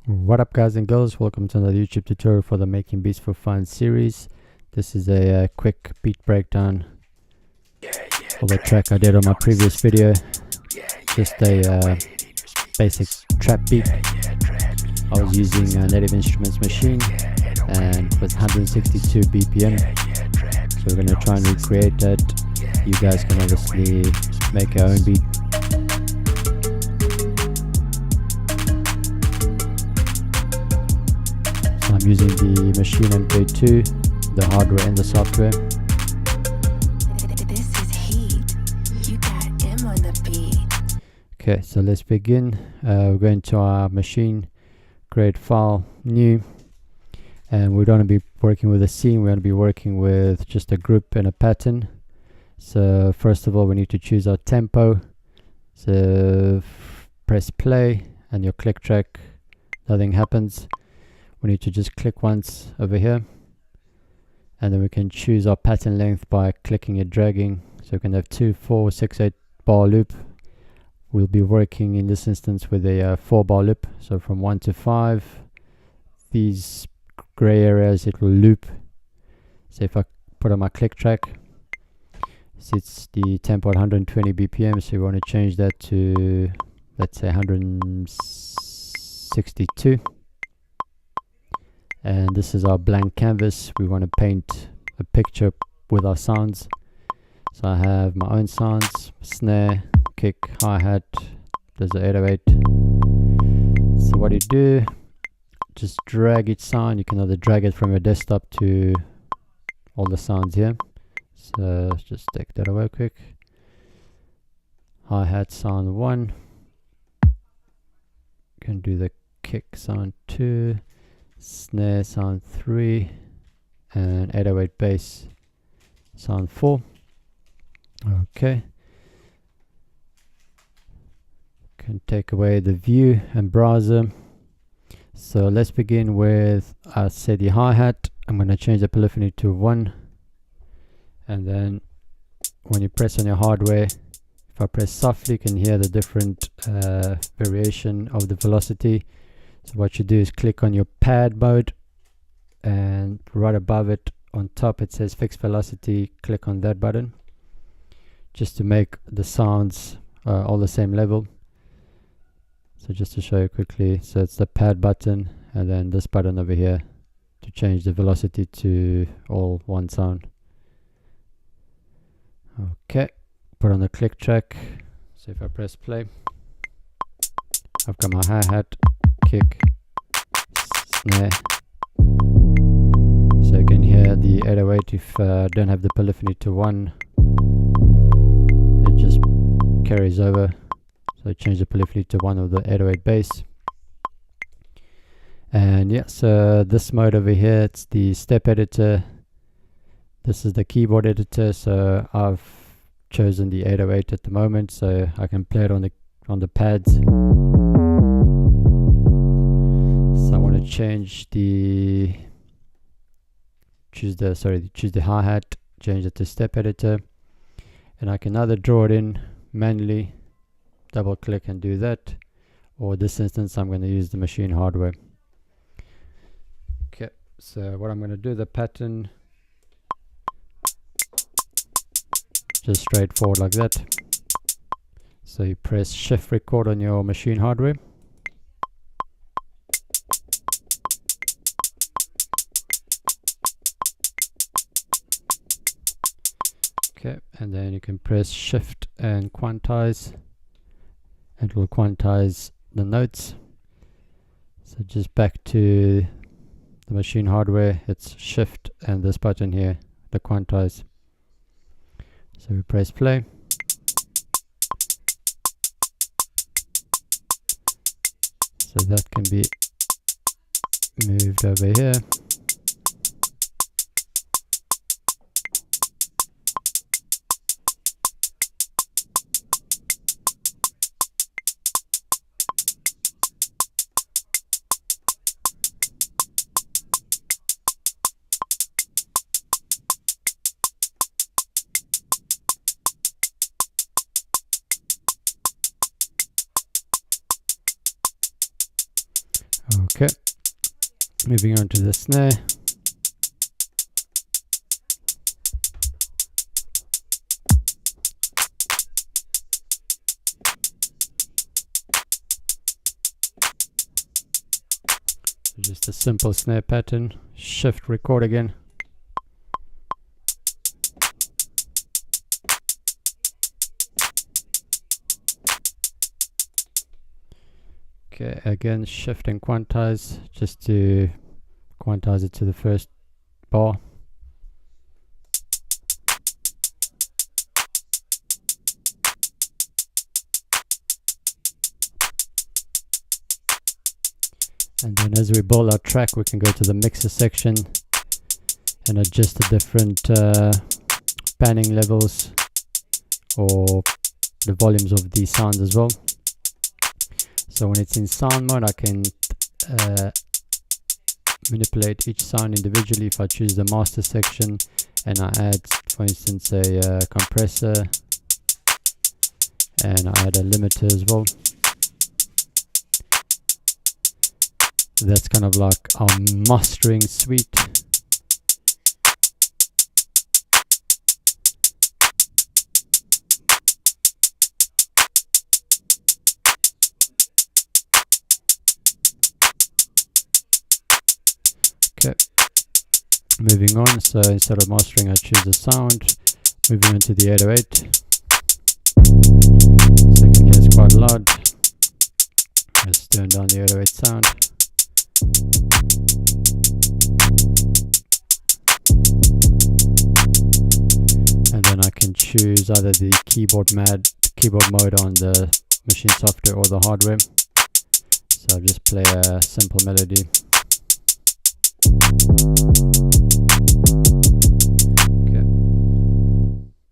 What up, guys and girls, welcome to another YouTube tutorial for the Making Beats for Fun series. This is a quick beat breakdown of a track I did on my previous video. Just a basic trap beat. I was using Native Instruments Maschine and with 162 BPM. So we're going to try and recreate that. You guys can obviously make your own beat. I'm using the Maschine MK2, the hardware and the software. This is heat. You got M on the beat. Okay, so let's begin. We're going to our Maschine, create file, new, and we don't want to be working with a scene. We're going to be working with just a group and a pattern. So first of all, we need to choose our tempo. So press play and your click track, nothing happens. We need to just click once over here, and then we can choose our pattern length by clicking and dragging. So we can have 2, 4, 6, 8 bar loop. We'll be working in this instance with a 4 bar loop. So from 1 to 5, these gray areas it will loop. So if I put on my click track, it's the tempo at 120 BPM. So we want to change that to, let's say, 162. And this is our blank canvas. We want to paint a picture with our sounds. So I have my own sounds: snare, kick, hi-hat. There's an 808. So what you do, just drag each sound. You can either drag it from your desktop to all the sounds here. So let's just take that away quick. Hi-hat sound 1. You can do the kick sound 2. Snare sound 3, and 808 bass sound 4. Okay, can take away the view and browser. So let's begin with say the hi-hat. I'm going to change the polyphony to 1, and then when you press on your hardware, if I press softly, you can hear the different variation of the velocity. So what you do is click on your pad mode, and right above it on top it says fixed velocity. Click on that button just to make the sounds all the same level. So just to show you quickly, so it's the pad button and then this button over here to change the velocity to all one sound. Okay, put on the click track. So if I press play, I've got my hi-hat, kick, snare. So you can hear the 808 if I don't have the polyphony to 1. It just carries over. So I change the polyphony to 1 of the 808 bass. And yeah, so this mode over here, it's the step editor. This is the keyboard editor. So I've chosen the 808 at the moment, so I can play it on the pads. Change the choose the hi-hat, change it to step editor, and I can either draw it in manually, double click and do that, or this instance I'm going to use the Maschine hardware. Okay, so what I'm going to do, the pattern just straightforward like that. So you press shift record on your Maschine hardware. Okay, and then you can press shift and quantize. It will quantize the notes. So just back to the Maschine hardware, it's shift and this button here, the quantize. So we press play. So that can be moved over here. Okay, moving on to the snare. Just a simple snare pattern. Shift record again. Okay, again shift and quantize, just to quantize it to the first bar. And then as we build our track, we can go to the mixer section and adjust the different panning levels or the volumes of these sounds as well. So when it's in sound mode, I can manipulate each sound individually. If I choose the master section and I add, for instance, a compressor, and I add a limiter as well. That's kind of like our mastering suite. Okay, moving on. So instead of mastering, I choose the sound. Moving on to the 808. So you can hear it's quite loud. Let's turn down the 808 sound. And then I can choose either the keyboard mode on the Maschine software or the hardware. So I'll just play a simple melody. Okay.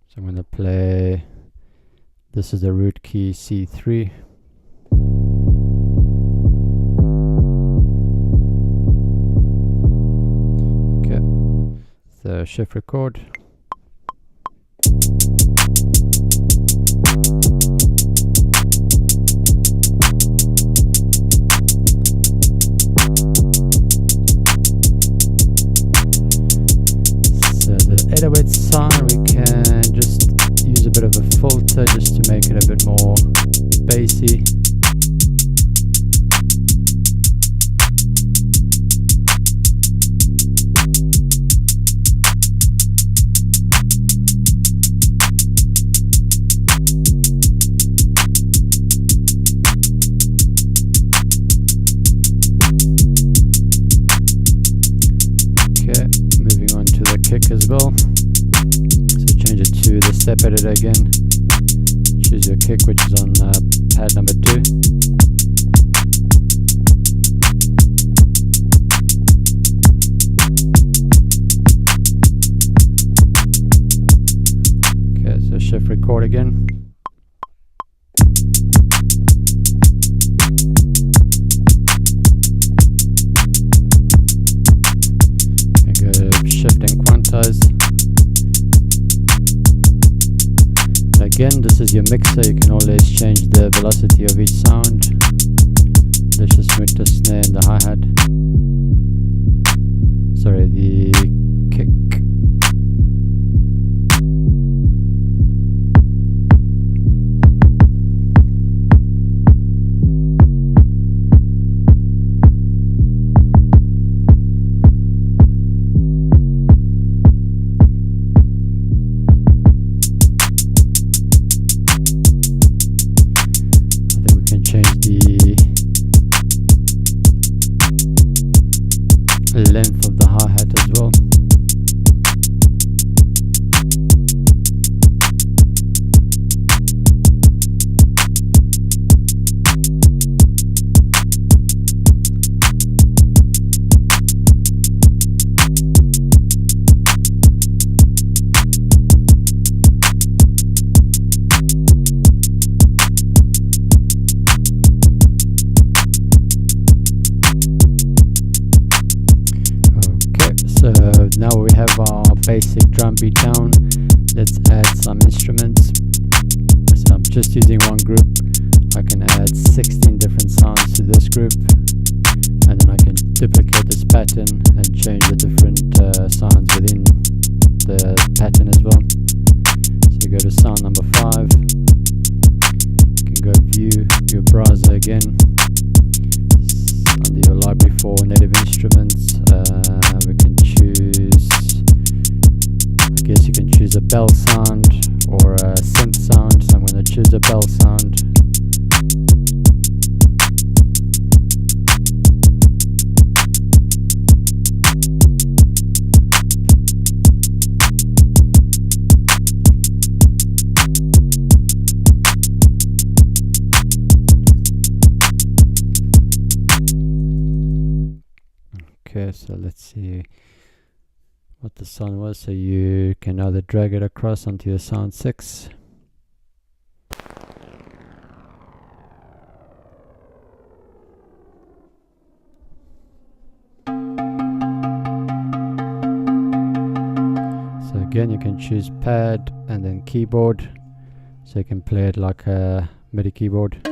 So I'm going to play, this is the root key C3. So shift record. So the 808 sound, we can just use a bit of a filter just to make it a bit more bassy. As well, so change it to the step editor again. Choose your kick, which is on pad number 2. Okay, so shift record again. Shift and quantize. And again, this is your mixer. You can always change the velocity of each sound. Let's just move the snare and the hi-hat. Sorry, the kick. Length of the hi-hat as well. Now we have our basic drum beat down. Let's add some instruments. So I'm just using one group. I can add 16 different sounds to this group, and then pattern and change the different sounds within the pattern as well. So go to sound number 5. You can go view your browser again. Under your library for native instruments, we can choose, I guess you can choose a bell sound or a synth sound, so I'm going to choose a bell sound. Okay, so let's see what the sound was. So you can either drag it across onto your sound 6. So again, you can choose pad and then keyboard, so you can play it like a MIDI keyboard.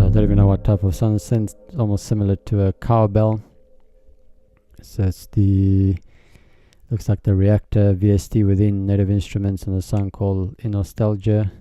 I don't even know what type of sound it sounds almost similar to a cowbell. So it's looks like the Reactor VST within Native Instruments and a sound called In Nostalgia.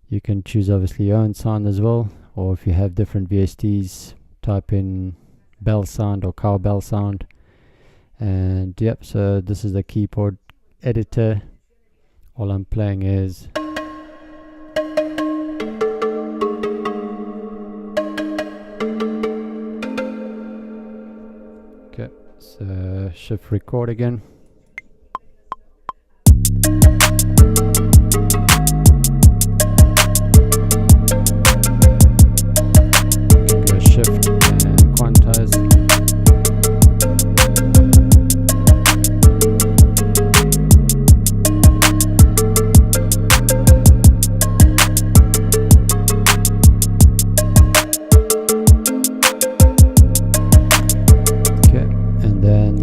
You can choose obviously your own sound as well, or if you have different VSTs, type in bell sound or cowbell sound. And yep, so this is the keyboard editor. All I'm playing is okay, so shift record again. Go shift and quantize.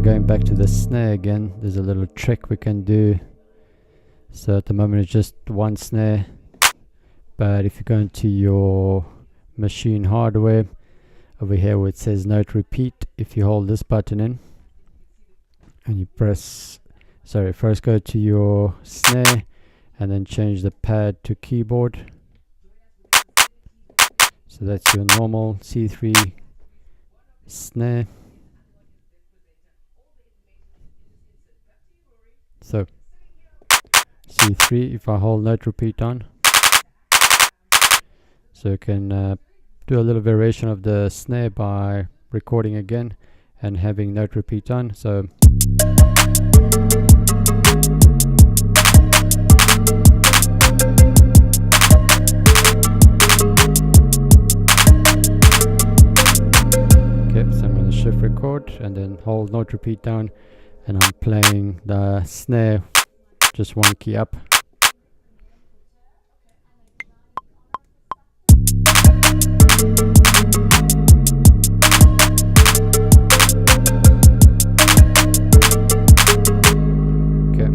Going back to the snare again, there's a little trick we can do. So at the moment it's just one snare, but if you go into your Maschine hardware over here where it says note repeat, if you hold this button in and you press, first go to your snare and then change the pad to keyboard. So that's your normal C3 snare. So C3, if I hold note repeat on, so you can do a little variation of the snare by recording again and having note repeat on. So okay, so I'm going to shift record and then hold note repeat down, and I'm playing the snare just one key up. Okay,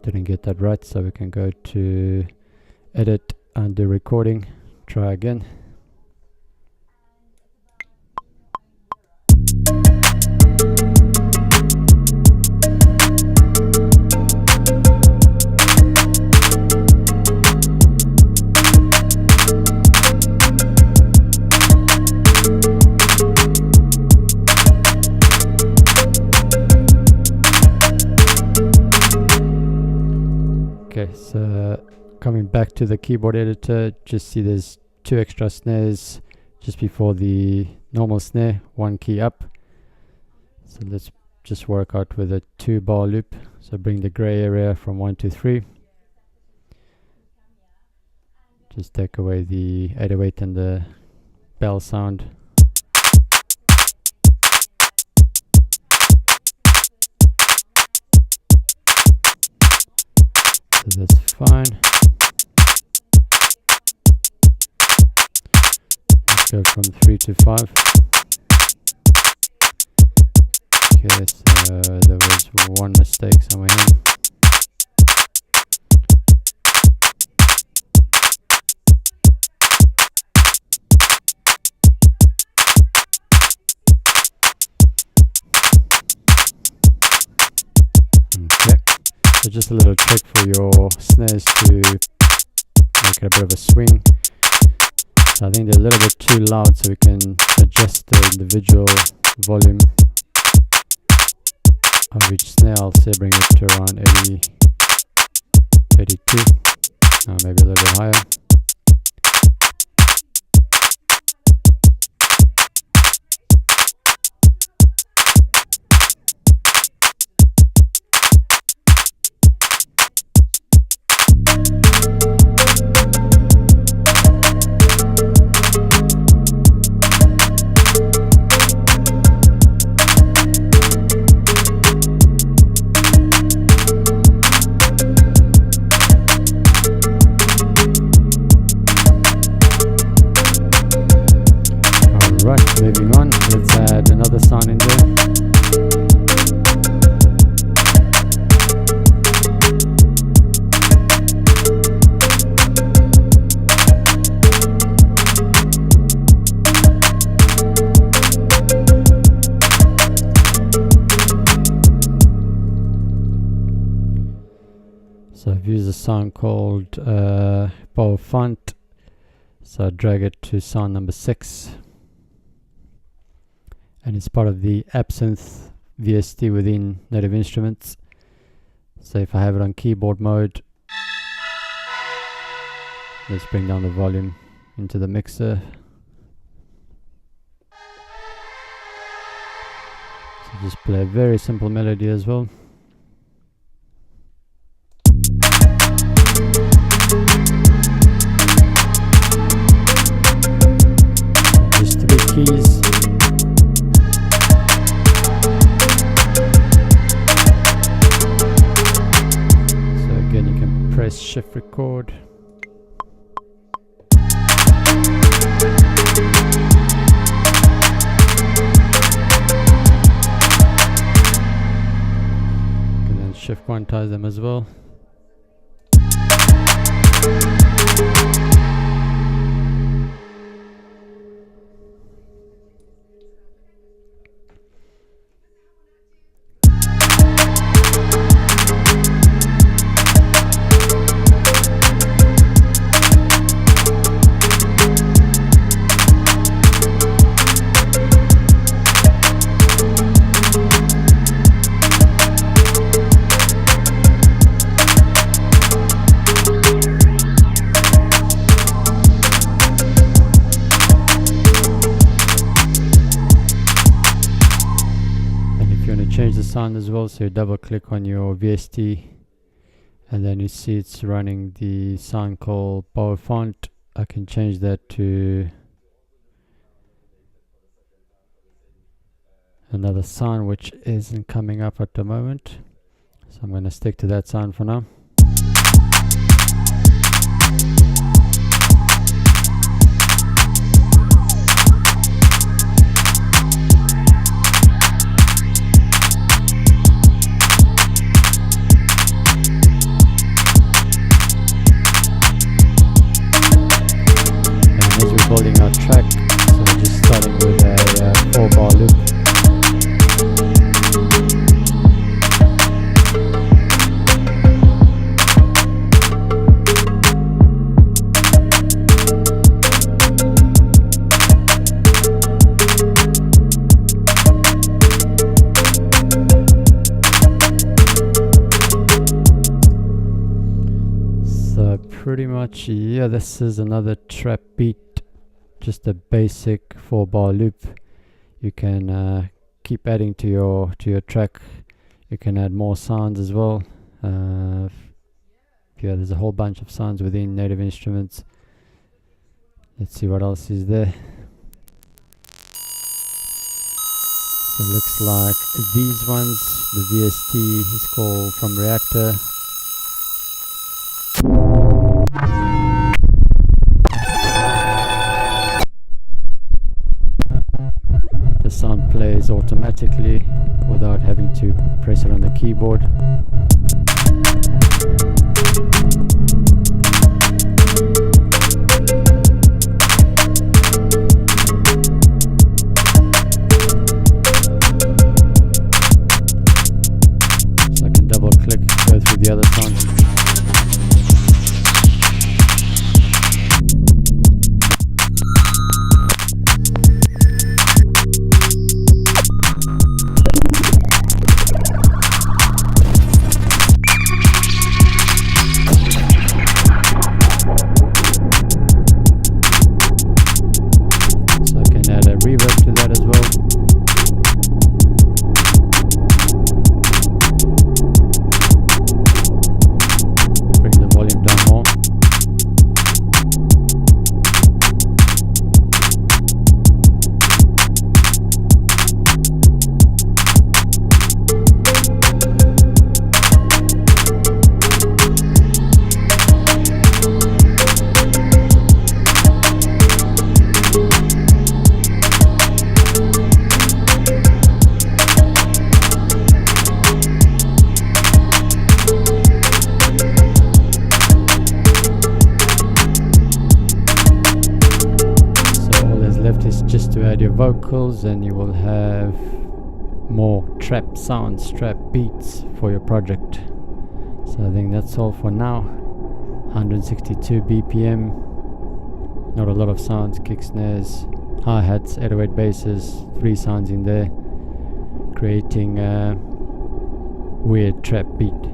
didn't get that right, so we can go to edit and do recording, try again. Okay, so coming back to the keyboard editor, just see there's 2 extra snares just before the normal snare, 1 key up. So let's just work out with a 2-bar loop. So bring the gray area from 1 to 3. Just take away the 808 and the bell sound. So that's fine. Let's go from 3 to 5. Okay, so there was one mistake somewhere here. Okay, so just a little trick for your snares to make it a bit of a swing. So I think they're a little bit too loud, so we can adjust the individual volume of each snare. I'll say bring it to around 80, 82, maybe a little bit higher. Right, moving on, let's add another sound in there. So I've used a sound called Power Font, so I drag it to sound number 6. And it's part of the Absinthe VST within Native Instruments. So if I have it on keyboard mode, let's bring down the volume into the mixer. So just play a very simple melody as well. Just 3 keys. Press shift record. And then shift quantize them as well. Change the sound as well, so you double click on your VST and then you see it's running the sound called Power Font. I can change that to another sound which isn't coming up at the moment, so I'm going to stick to that sound for now. Holding our track, so we're just starting with a 4-bar loop. So pretty much, yeah, this is another trap beat. Just a basic 4-bar loop. You can keep adding to your track. You can add more sounds as well. Yeah, there's a whole bunch of sounds within Native Instruments. Let's see what else is there. So it looks like these ones. The VST is called From Reactor. Sound plays automatically without having to press it on the keyboard. So I can double click, go through the other sounds. Reverb to that as well. Bring the volume down more. Just to add your vocals, and you will have more trap sounds, trap beats for your project. So I think that's all for now. 162 BPM, not a lot of sounds, kick snares, hi-hats, 808 basses, 3 sounds in there, creating a weird trap beat.